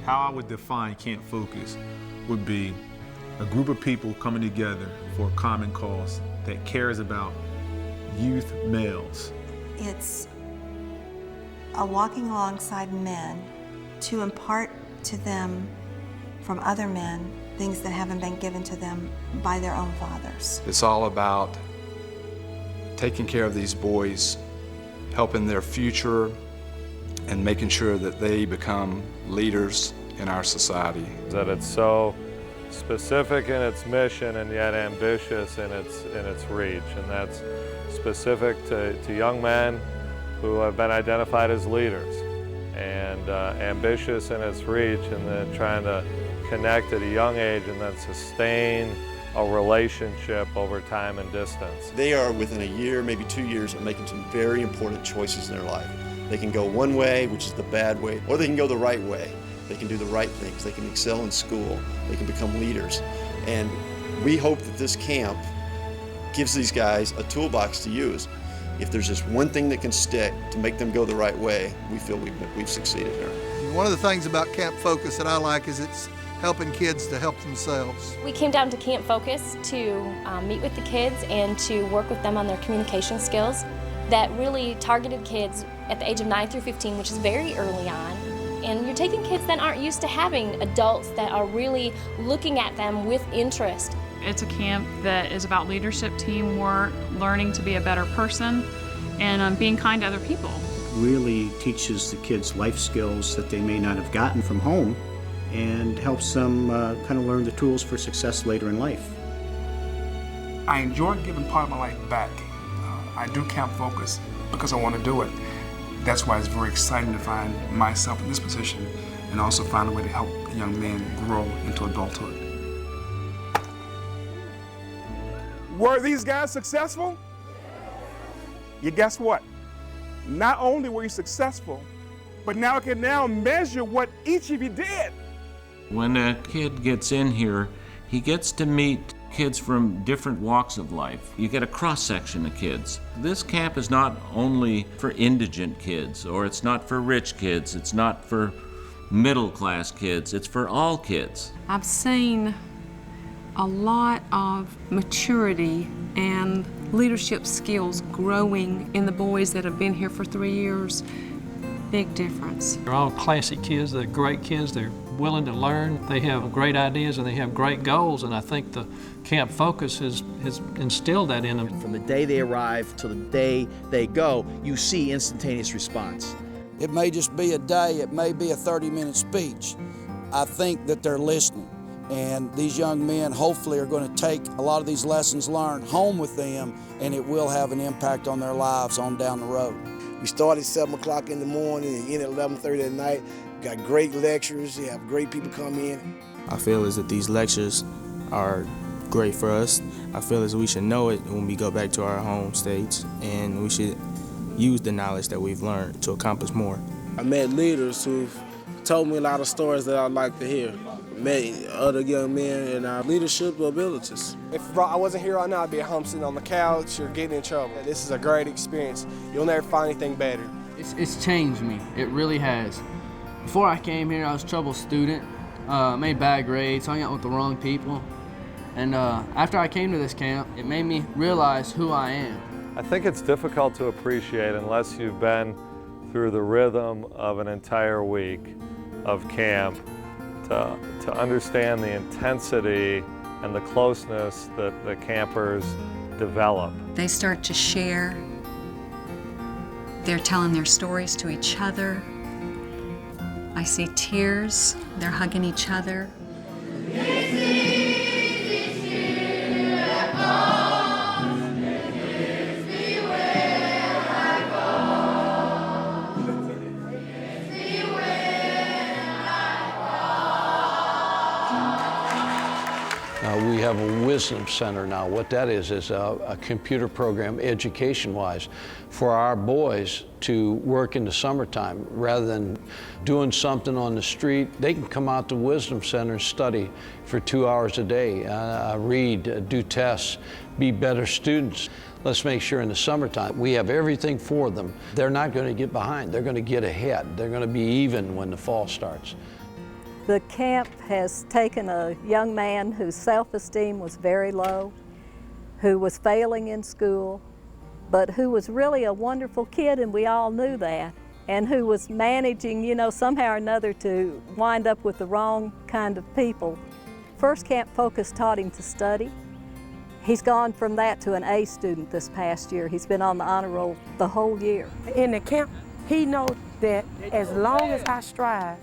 How I would define Camp Focus would be a group of people coming together for a common cause that cares about youth males. It's a walking alongside men to impart to them from other men things that haven't been given to them by their own fathers. It's all about taking care of these boys, helping their future, and making sure that they become leaders in our society. That it's so specific in its mission and yet ambitious in its reach, and that's specific to young men who have been identified as leaders, and ambitious in its reach, and then trying to connect at a young age and then sustain a relationship over time and distance. They are within a year, maybe 2 years, of making some very important choices in their life. They can go one way, which is the bad way, or they can go the right way. They can do the right things. They can excel in school. They can become leaders. And we hope that this camp gives these guys a toolbox to use. If there's just one thing that can stick to make them go the right way, we feel we've succeeded here. One of the things about Camp Focus that I like is it's helping kids to help themselves. We came down to Camp Focus to meet with the kids and to work with them on their communication skills that really targeted kids at the age of 9 through 15, which is very early on. And you're taking kids that aren't used to having adults that are really looking at them with interest. It's a camp that is about leadership, teamwork, learning to be a better person, and being kind to other people. Really teaches the kids life skills that they may not have gotten from home, and helps them kind of learn the tools for success later in life. I enjoy giving part of my life back. I do Camp Focus because I want to do it. That's why it's very exciting to find myself in this position and also find a way to help young men grow into adulthood. Were these guys successful? You guess what? Not only were you successful, but now I can now measure what each of you did. When a kid gets in here, he gets to meet kids from different walks of life. You get a cross-section of kids. This camp is not only for indigent kids, or it's not for rich kids, it's not for middle-class kids, it's for all kids. I've seen a lot of maturity and leadership skills growing in the boys that have been here for 3 years. Big difference. They're all classic kids, they're great kids, they're willing to learn, they have great ideas and they have great goals, and I think the Camp Focus has instilled that in them. From the day they arrive to the day they go, you see instantaneous response. It may just be a day, it may be a 30-minute speech. I think that they're listening, and these young men hopefully are going to take a lot of these lessons learned home with them, and it will have an impact on their lives on down the road. We start at 7 o'clock in the morning and end at 11:30 at night. We got great lectures, you have great people come in. I feel as if these lectures are great for us. I feel as we should know it when we go back to our home states, and we should use the knowledge that we've learned to accomplish more. I met leaders who've told me a lot of stories that I'd like to hear. Met other young men and our leadership abilities. If I wasn't here right now, I'd be at home sitting on the couch or getting in trouble. This is a great experience. You'll never find anything better. It's changed me. It really has. Before I came here, I was a troubled student, made bad grades, hung out with the wrong people. And after I came to this camp, it made me realize who I am. I think it's difficult to appreciate unless you've been through the rhythm of an entire week of camp to understand the intensity and the closeness that the campers develop. They start to share. They're telling their stories to each other. I see tears. They're hugging each other. We have a wisdom center now. What that is a computer program, education-wise, for our boys to work in the summertime. Rather than doing something on the street, they can come out to Wisdom Center and study for 2 hours a day, read, do tests, be better students. Let's make sure in the summertime we have everything for them. They're not going to get behind. They're going to get ahead. They're going to be even when the fall starts. The camp has taken a young man whose self-esteem was very low, who was failing in school, but who was really a wonderful kid, and we all knew that, and who was managing, you know, somehow or another to wind up with the wrong kind of people. First Camp Focus taught him to study. He's gone from that to an A student this past year. He's been on the honor roll the whole year. In the camp, he knows that as long as I strive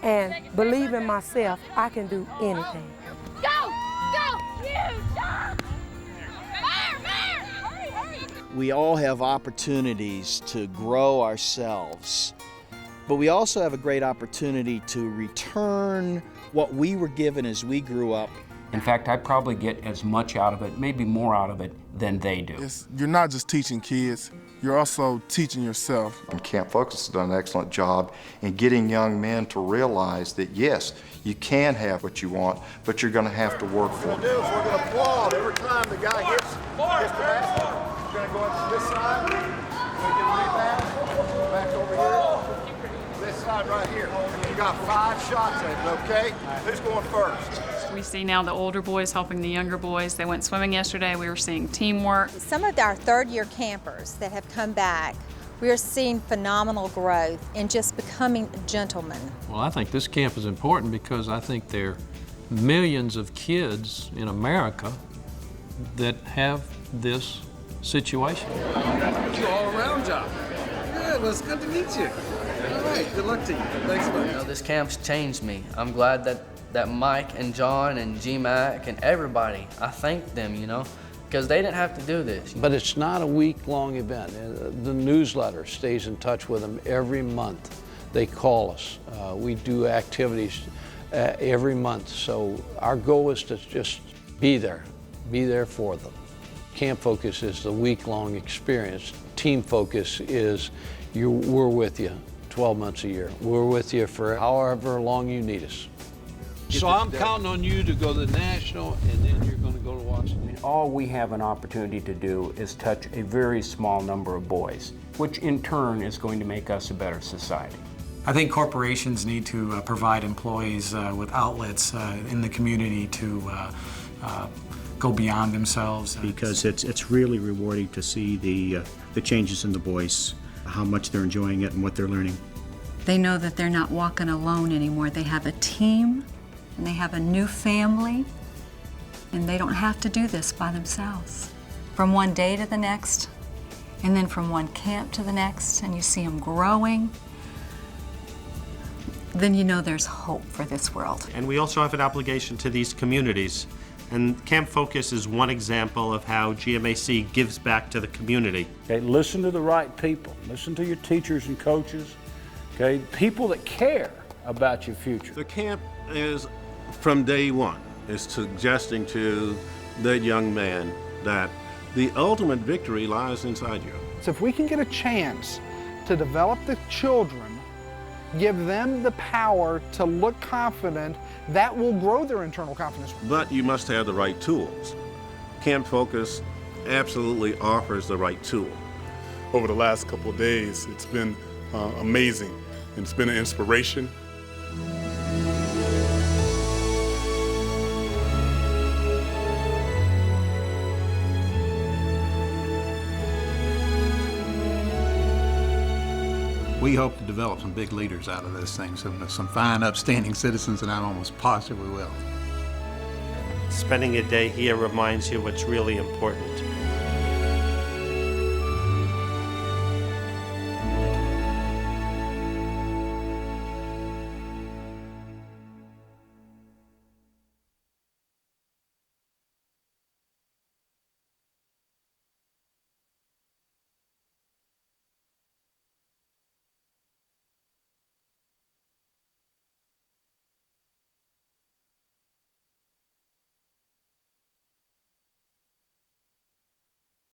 and believe in myself, I can do anything. Go! Go! You jump! We all have opportunities to grow ourselves, but we also have a great opportunity to return what we were given as we grew up. In fact, I probably get as much out of it, maybe more out of it, than they do. You're not just teaching kids, you're also teaching yourself. And Camp Focus has done an excellent job in getting young men to realize that, yes, you can have what you want, but you're going to have to work for it. What we're going to do is we're going to applaud every time the guy hits the basket. We're going to go up to this side. We're going to get a rebound. Back over here. This side right here. You got 5 shots at it, okay? Who's going first? We see now the older boys helping the younger boys. They went swimming yesterday. We were seeing teamwork. Some of our third-year campers that have come back, we are seeing phenomenal growth in just becoming gentlemen. Well, I think this camp is important because I think there are millions of kids in America that have this situation. All-around job. Good, well, it's good to meet you. All right, good luck to you. Thanks, buddy. You know, this camp's changed me. I'm glad that Mike and John and G-Mac and everybody, I thank them, you know, because they didn't have to do this. But it's not a week-long event. The newsletter stays in touch with them every month. They call us. We do activities every month. So our goal is to just be there for them. Camp Focus is the week-long experience. Team Focus is we're with you 12 months a year. We're with you for however long you need us. So I'm counting on you to go to the National, and then you're going to go to Washington. All we have an opportunity to do is touch a very small number of boys, which in turn is going to make us a better society. I think corporations need to provide employees with outlets in the community to go beyond themselves. Because it's really rewarding to see the changes in the boys, how much they're enjoying it and what they're learning. They know that they're not walking alone anymore. They have a team, and they have a new family, and they don't have to do this by themselves. From one day to the next, and then from one camp to the next, and you see them growing, then you know there's hope for this world. And we also have an obligation to these communities. And Camp Focus is one example of how GMAC gives back to the community. Okay, listen to the right people. Listen to your teachers and coaches. Okay, people that care about your future. The camp is, from day one, is suggesting to the young man that the ultimate victory lies inside you. So if we can get a chance to develop the children, give them the power to look confident, that will grow their internal confidence. But you must have the right tools. Camp Focus absolutely offers the right tool. Over the last couple of days, it's been amazing. It's been an inspiration. We hope to develop some big leaders out of this thing, some fine, upstanding citizens, and I'm almost positive we will. Spending a day here reminds you what's really important.